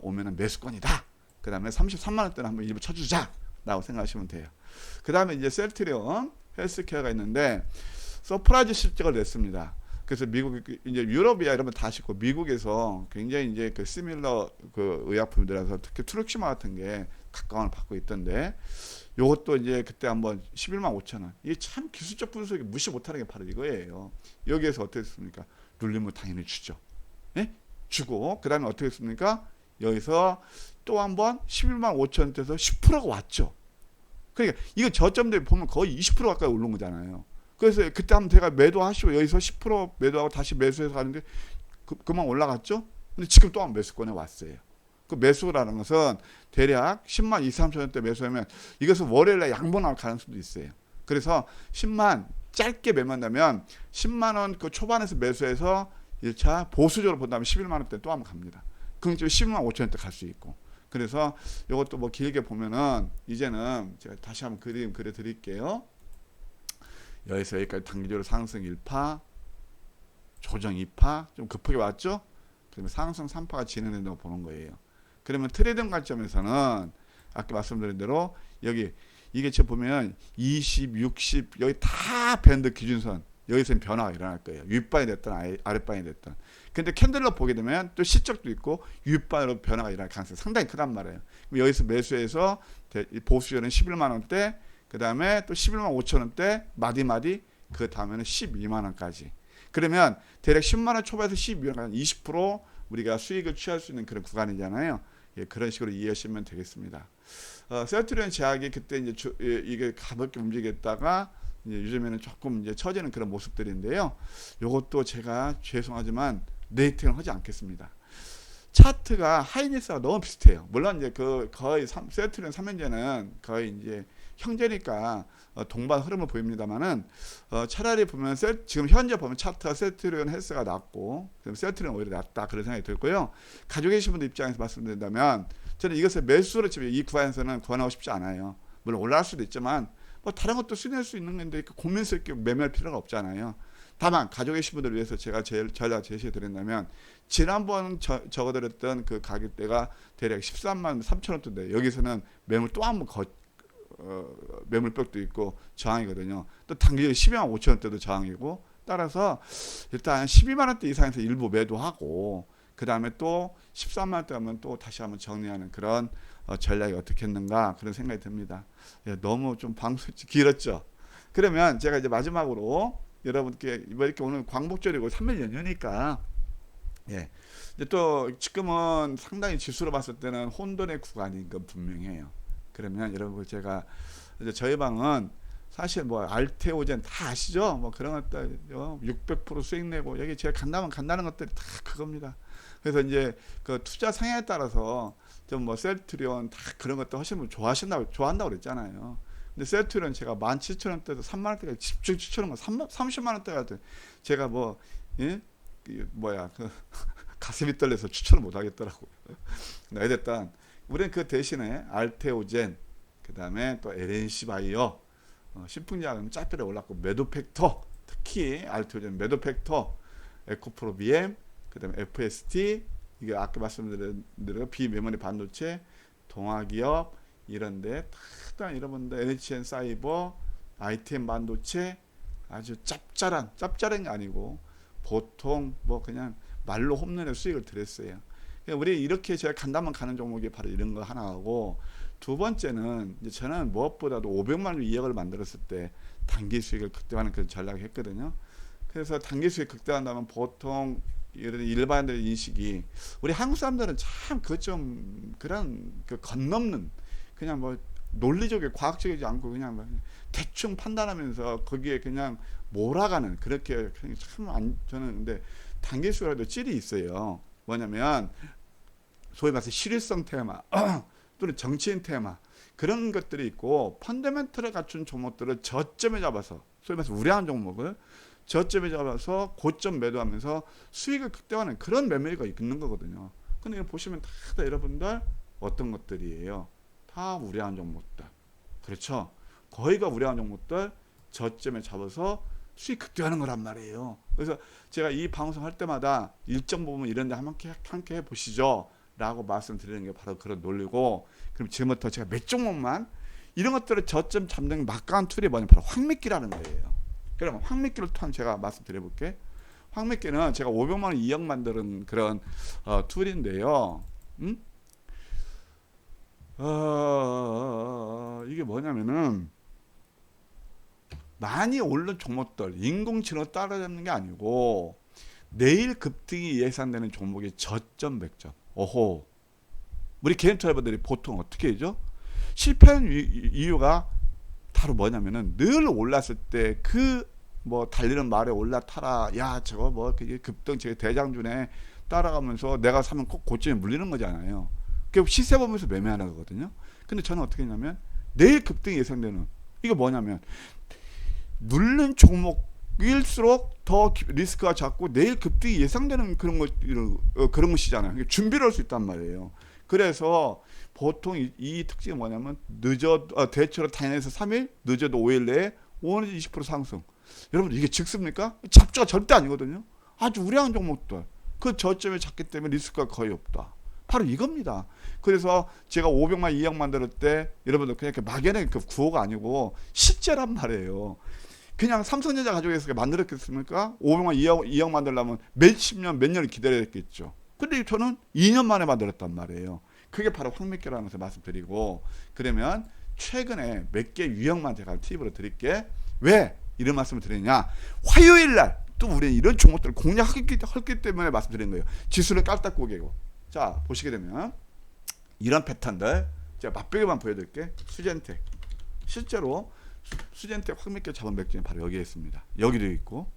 오면은 매수권이다. 그 다음에 33만 원대는 한번 일부 쳐주자. 라고 생각하시면 돼요. 그 다음에 이제 셀트리온 헬스케어가 있는데 서프라이즈 실적을 냈습니다. 그래서 미국 이제 유럽이야 이러면 다 쉽고 미국에서 굉장히 이제 그 시밀러 그 의약품들에서 특히 트룩시마 같은 게 각광을 받고 있던데 요것도 이제 그때 한번 11만 5천 원. 이게 참 기술적 분석이 무시 못하는 게 바로 이거예요. 여기에서 어떻게 했습니까? 눌리면 당연히 주죠. 예? 주고 그 다음에 어떻게 했습니까? 여기서 또 한번 11만 5천 원대에서 10%가 왔죠. 그러니까 이거 저점대 보면 거의 20% 가까이 오른 거잖아요. 그래서 그때 한번 제가 매도하시고 여기서 10% 매도하고 다시 매수해서 가는데 그만 올라갔죠. 근데 지금 또 한 매수권에 왔어요. 그 매수라는 것은 대략 10만 2, 3천 원대 매수하면 이것은 월요일에 양보 나올 가능성도 있어요. 그래서 10만 짧게 매매한다면 10만 원 그 초반에서 매수해서 1차 보수적으로 본다면 11만 원대 또 한번 갑니다. 그럼 11만 5천 원대 갈 수 있고. 그래서 이것도 뭐 길게 보면은 이제는 제가 다시 한번 그림 그려 드릴게요. 여기서 여기까지 단기적으로 상승 1파, 조정 2파, 좀 급하게 왔죠? 그러면 상승 3파가 진행된다고 보는 거예요. 그러면 트레이딩 관점에서는 아까 말씀드린 대로 여기 이게 지금 보면 20, 60 여기 다 밴드 기준선 여기서는 변화가 일어날 거예요. 윗바이 됐든 아랫바이 됐든. 근데 캔들로 보게 되면 또 시적도 있고 윗바이로 변화가 일어날 가능성이 상당히 크단 말이에요. 그럼 여기서 매수해서 보수율은 11만 원대, 그 다음에 또 11만 5천 원대 마디마디, 그 다음에는 12만 원까지. 그러면 대략 10만 원 초반에서 12만 원, 20% 우리가 수익을 취할 수 있는 그런 구간이잖아요. 예, 그런 식으로 이해하시면 되겠습니다. 셀트리온 제약이 그때 이제 이게 가볍게 움직였다가 이제 요즘에는 조금 이제 처지는 그런 모습들인데요. 요것도 제가 죄송하지만 레이팅을 하지 않겠습니다. 차트가 하이닉스가 너무 비슷해요. 물론 이제 그 거의 셀트리온 3년제는 거의 이제 형제니까 동반 흐름을 보입니다만은 차라리 보면 지금 현재 보면 차트가 셀트리온 헬스가 낮고 그럼 셀트리온 오히려 낮다 그런 생각이 들고요. 가지고 계신 분들 입장에서 말씀드린다면 저는 이것을 매수로 지금 이 구간에서는 구간하고 싶지 않아요. 물론 올라갈 수도 있지만 뭐 다른 것도 수낼 수 있는 건데 고민스럽게 매매할 필요가 없잖아요. 다만 가지고 계신 분들을 위해서 제가 전략 제시해 드린다면 지난번 적어드렸던 그 가격대가 대략 13만 3천 원대인데 여기서는 매물 또 한번 매물벽도 있고 저항이거든요. 또 단기적으로 12만 5천 원대도 저항이고 따라서 일단 12만 원대 이상에서 일부 매도하고 그 다음에 또 13만 원대 하면 또 다시 한번 정리하는 그런 전략이 어떻게 했는가 그런 생각이 듭니다. 예, 너무 좀 방송이 길었죠. 그러면 제가 이제 마지막으로 여러분께 이렇게 오늘 광복절이고 3일 연휴니까 예. 이제 또 지금은 상당히 지수로 봤을 때는 혼돈의 구간인 건 분명해요. 그러면 여러분 제가 이제 저희 방은 사실 뭐 알테오젠 다 아시죠? 뭐 그런 것들 600% 수익 내고 여기 제가 간다는 것들이 다 그겁니다. 그래서 이제 그 투자 성향에 따라서 좀 뭐 셀트리온 다 그런 것들 하시는 분 좋아한다고 그랬잖아요. 근데 셀트리온 제가 17,000원대에서 3만 원대까지 집중 추천한 거 30만 원대가 제가 뭐 예? 뭐야 그 가슴이 떨려서 추천을 못 하겠더라고요. 어쨌든 우리는 그 대신에 알테오젠 그 다음에 또 LNC 바이오 신풍제약은 짭짤하게 올랐고 매도팩터 특히 알테오젠 매도팩터 에코프로 BM 그 다음에 FST 이게 아까 말씀드린 대로 비메모리 반도체 동아기업 이런데 다 여러분들 NHN 사이버 ITM 반도체 아주 짭짤한 게 아니고 보통 뭐 그냥 말로 홈런의 수익을 드렸어요. 우리 이렇게 제가 간다면 가는 종목이 바로 이런 거 하나하고 두 번째는 이제 저는 무엇보다도 500만 원 이익을 만들었을 때 단기 수익을 극대화하는 그런 전략을 했거든요. 그래서 단기 수익 극대화한다면 보통 이런 일반인들의 인식이 우리 한국 사람들은 참 그 좀 그런 그 건넘는 그냥 뭐 논리적이고 과학적이지 않고 그냥 뭐 대충 판단하면서 거기에 그냥 몰아가는 그렇게 참 저는 근데 단기 수익에도 찔이 있어요. 뭐냐면 소위 말해서 실효성 테마 또는 정치인 테마 그런 것들이 있고 펀더멘털을 갖춘 종목들을 저점에 잡아서 소위 말해서 우량한 종목을 저점에 잡아서 고점 매도하면서 수익을 극대화하는 그런 매매가 있는 거거든요. 근데 보시면 다 여러분들 어떤 것들이에요? 다 우량한 종목들. 그렇죠? 거의가 우량한 종목들 저점에 잡아서 수익 극대화하는 거란 말이에요. 그래서 제가 이 방송 할 때마다 일정 부분 이런 데 함께 해보시죠 라고 말씀드리는 게 바로 그런 논리고 그럼 지금부터 제가 몇 종목만 이런 것들을 저점 잡는 막강한 툴이 뭐냐, 바로 황미끼라는 거예요. 그럼 황미끼를 통한 제가 말씀드려 볼게. 황미끼는 제가 500만 원 2억 만드는 그런 툴인데요. 이게 뭐냐면은 많이 오른 종목들 인공지능 따라잡는 게 아니고 내일 급등이 예상되는 종목의 저점 맥점. 오호. 우리 개인 투자자분들이 보통 어떻게 하죠? 실패하는 이유가 바로 뭐냐면은 늘 올랐을 때 그 뭐 달리는 말에 올라타라. 야 저거 뭐 그게 급등 제 대장준에 따라가면서 내가 사면 꼭 고점에 물리는 거잖아요. 그 시세 보면서 매매하는 거거든요. 근데 저는 어떻게 했냐면 내일 급등이 예상되는 이거 뭐냐면 누른 종목일수록 더 리스크가 작고 내일 급등이 예상되는 그런 것이잖아요. 준비를 할 수 있단 말이에요. 그래서 보통 이 특징이 뭐냐면 대체로 당연해서 3일, 늦어도 5일 내에 5에서 20% 상승. 여러분 이게 즉습니까? 잡주가 절대 아니거든요. 아주 우량한 종목들. 그 저점에 잡기 때문에 리스크가 거의 없다. 바로 이겁니다. 그래서 제가 500만 2억 만들 때 여러분들 그냥 막연하게 그 구호가 아니고 실제란 말이에요. 그냥 삼성전자 가지고 만들었겠습니까? 500만 2억 만들려면 몇십 년, 몇 년을 기다려야 했겠죠. 근데 저는 2년 만에 만들었단 말이에요. 그게 바로 황미끼라는 것을 말씀드리고, 그러면 최근에 몇 개 유형만 제가 팁으로 드릴게. 왜 이런 말씀을 드리냐? 화요일 날 또 우리는 이런 종목들을 공략했기 때문에 말씀드리는 거예요. 지수를 깔딱 고개고. 자, 보시게 되면 이런 패턴들 제가 맛보기만 보여드릴게. 수젠텍. 실제로 수젠텍 황미끼 잡은 맥주는 바로 여기에 있습니다. 여기도 있고.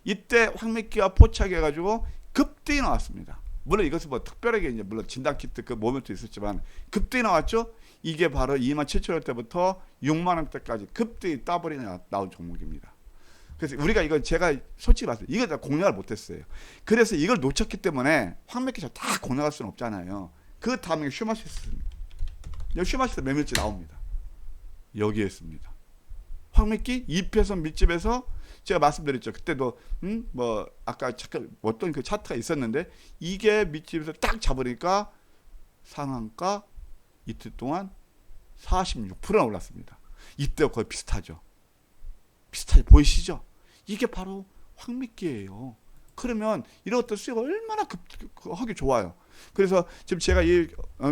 이때 황미끼가 포착해가지고 급등이 나왔습니다. 물론 이것은 뭐 특별하게 이제 물론 진단 키트 그 모멘트 있었지만 급등이 나왔죠. 이게 바로 27,000원대부터 6만 원대까지 급등이 더블이 나온 종목입니다. 그래서 우리가 이거 제가 솔직히 말해서 이거 다 공략을 못했어요. 그래서 이걸 놓쳤기 때문에 황미끼 다 공략할 수는 없잖아요. 그 다음에 슈마시스입니다. 여기 슈마시스 매물지 나옵니다. 여기에 있습니다. 황미끼 2패선 밑집에서 제가 말씀드렸죠. 그때도 뭐 아까 잠깐 어떤 그 차트가 있었는데 이게 밑집에서 딱 잡으니까 상한가 이틀 동안 46%나 올랐습니다. 이때와 거의 비슷하죠. 비슷하게 보이시죠? 이게 바로 황미끼예요. 그러면 이런 것들 수익 얼마나 하기 좋아요. 그래서 지금 제가 이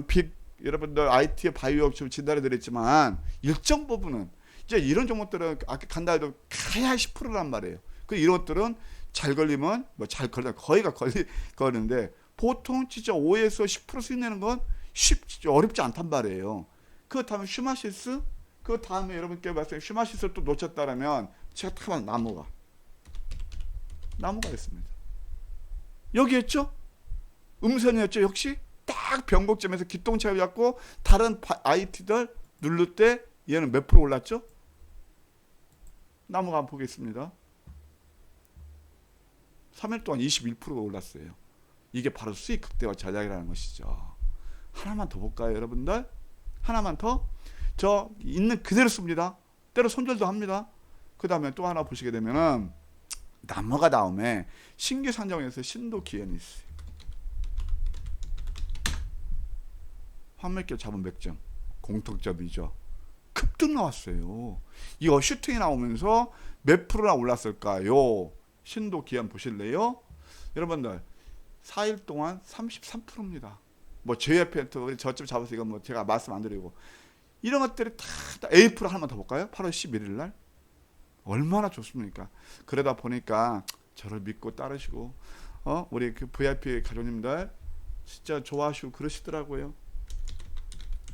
빅 여러분들 IT 바이오 지금 진단해 드렸지만 일정 부분은 이제 이런 종목들은 아까 간다 해도 가야 10%란 말이에요. 그 이런 것들은 잘 걸리면 뭐 잘 걸려 거의가 걸리는데 보통 진짜 5에서 10% 수익 내는 건 어렵지 않단 말이에요. 그 다음에 슈마시스 그 다음에 여러분께 말씀 슈마시스를 또 놓쳤다라면 제가 타만 나무가 있습니다. 여기였죠? 음선이었죠. 역시 딱 변곡점에서 기똥차게 잡고 다른 IT들 누를 때 얘는 몇 프로 올랐죠? 나무가 한번 보겠습니다. 3일 동안 21%가 올랐어요. 이게 바로 수익 극대화 전략이라는 것이죠. 하나만 더 볼까요, 여러분들? 하나만 더. 저 있는 그대로 씁니다. 때로 손절도 합니다. 그 다음에 또 하나 보시게 되면은 나무가 다음에 신규 산정에서 신도 기현이 있어요. 황미끼 잡은 맥점 공통점이죠. 급등 나왔어요. 이거 슈팅이 나오면서 몇 프로나 올랐을까요? 신도 기한 보실래요? 여러분들 4일 동안 33%입니다. 뭐 JFN 저점 잡아서 이건 뭐 제가 말씀 안 드리고 이런 것들이 다 A% 하나만 더 볼까요? 8월 11일 날 얼마나 좋습니까? 그러다 보니까 저를 믿고 따르시고 우리 그 VIP 가족님들 진짜 좋아하시고 그러시더라고요.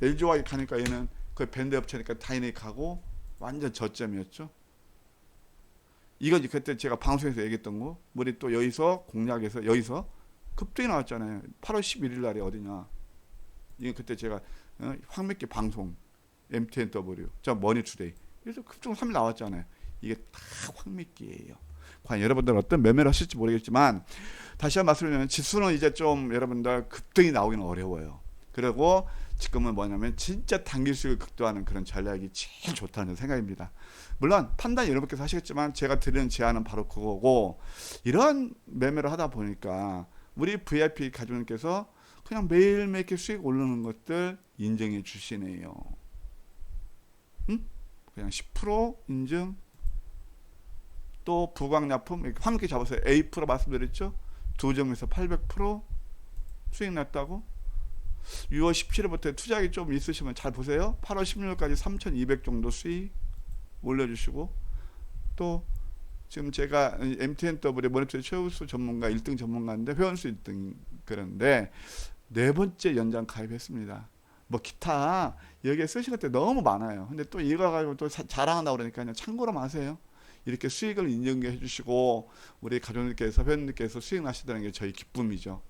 LG화학에 가니까 얘는 그 밴드 업체니까 다이내에 가고 완전 저점이었죠. 이건 그때 제가 방송에서 얘기했던 거. 우리 또 여기서 공략해서 여기서 급등이 나왔잖아요. 8월 11일 날이 어디냐. 이게 그때 제가 황미끼 방송 MTNW 저 머니투데이 그래서 급등 3일 나왔잖아요. 이게 다 황미끼예요. 과연 여러분들 어떤 매매를 하실지 모르겠지만 다시 한번 말씀드리면 지수는 이제 좀 여러분들 급등이 나오기는 어려워요. 그리고 지금은 뭐냐면 진짜 단기 수익을 극도화하는 그런 전략이 제일 좋다는 생각입니다. 물론 판단 여러분께서 하시겠지만 제가 드리는 제안은 바로 그거고 이런 매매를 하다 보니까 우리 VIP 가족님께서 그냥 매일매일 수익 오르는 것들 인정해 주시네요. 그냥 10% 인증. 또 부광약품 이렇게 함께 잡으세요. A 프로 말씀드렸죠. 두 점에서 800% 수익 났다고. 6월 17일부터 투자액이 좀 있으시면 잘 보세요. 8월 16일까지 3,200 정도 수익 올려주시고, 또 지금 제가 MTNW의 모니터링 최우수 전문가 1등 전문가인데 회원수 1등 그런데 네 번째 연장 가입했습니다. 뭐 기타 여기에 쓰실 때 너무 많아요. 근데 또 이거 가지고 또 자랑한다고 그러니까 참고로 마세요. 이렇게 수익을 인정해 주시고 우리 가족님께서 회원님께서 수익 나시다는 게 저희 기쁨이죠.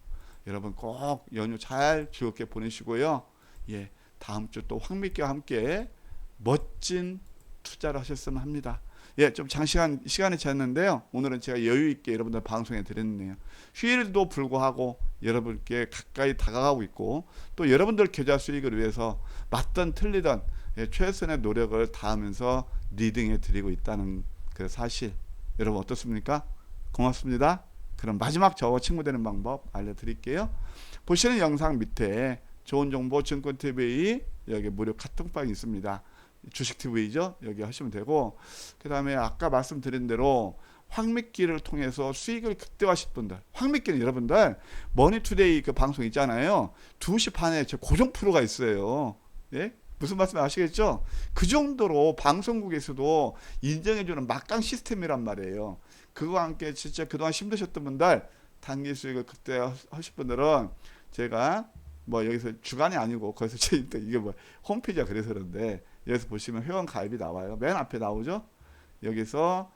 여러분 꼭 연휴 잘 즐겁게 보내시고요. 예, 다음 주 또 황미끼와 함께 멋진 투자를 하셨으면 합니다. 예, 좀 장시간 시간이 지났는데요. 오늘은 제가 여유 있게 여러분들 방송에 드렸네요. 휴일도 불구하고 여러분께 가까이 다가가고 있고, 또 여러분들 계좌 수익을 위해서 맞든 틀리든 최선의 노력을 다하면서 리딩해 드리고 있다는 그 사실, 여러분 어떻습니까? 고맙습니다. 그럼 마지막 저와 친구 되는 방법 알려드릴게요. 보시는 영상 밑에 좋은 정보 증권TV 여기 무료 카톡방이 있습니다. 주식TV죠. 여기 하시면 되고, 그 다음에 아까 말씀드린 대로 황미끼를 통해서 수익을 극대화하실 분들, 황미끼는 여러분들 머니투데이 그 방송 있잖아요. 2시 반에 저 고정 프로가 있어요. 예? 무슨 말씀 아시겠죠? 그 정도로 방송국에서도 인정해주는 막강 시스템이란 말이에요. 그거와 함께 진짜 그동안 힘드셨던 분들, 단기 수익을 극대화하실 분들은 제가 뭐 여기서 주간이 아니고 거기서 이게 뭐 홈페이지가 그래서 그런데 여기서 보시면 회원 가입이 나와요. 맨 앞에 나오죠. 여기서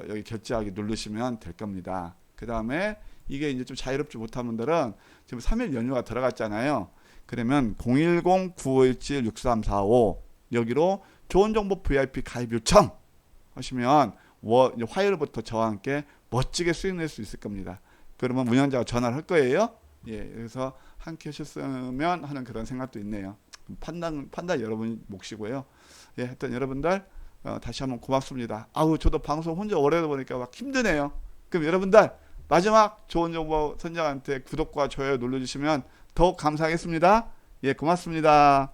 여기 결제하기 누르시면 될 겁니다. 그 다음에 이게 이제 좀 자유롭지 못한 분들은 지금 3일 연휴가 들어갔잖아요. 그러면 010-9517-6345 여기로 좋은 정보 VIP 가입 요청 하시면 화요일부터 저와 함께 멋지게 수익 낼 수 있을 겁니다. 그러면 운영자가 전화를 할 거예요. 예, 그래서 함께 하셨으면 하는 그런 생각도 있네요. 판단 여러분 몫이고요. 예, 하여튼 여러분들 다시 한번 고맙습니다. 아우 저도 방송 혼자 오래 보니까 막 힘드네요. 그럼 여러분들 마지막 좋은 정보 선장한테 구독과 좋아요 눌러주시면 더욱 감사하겠습니다. 예, 고맙습니다.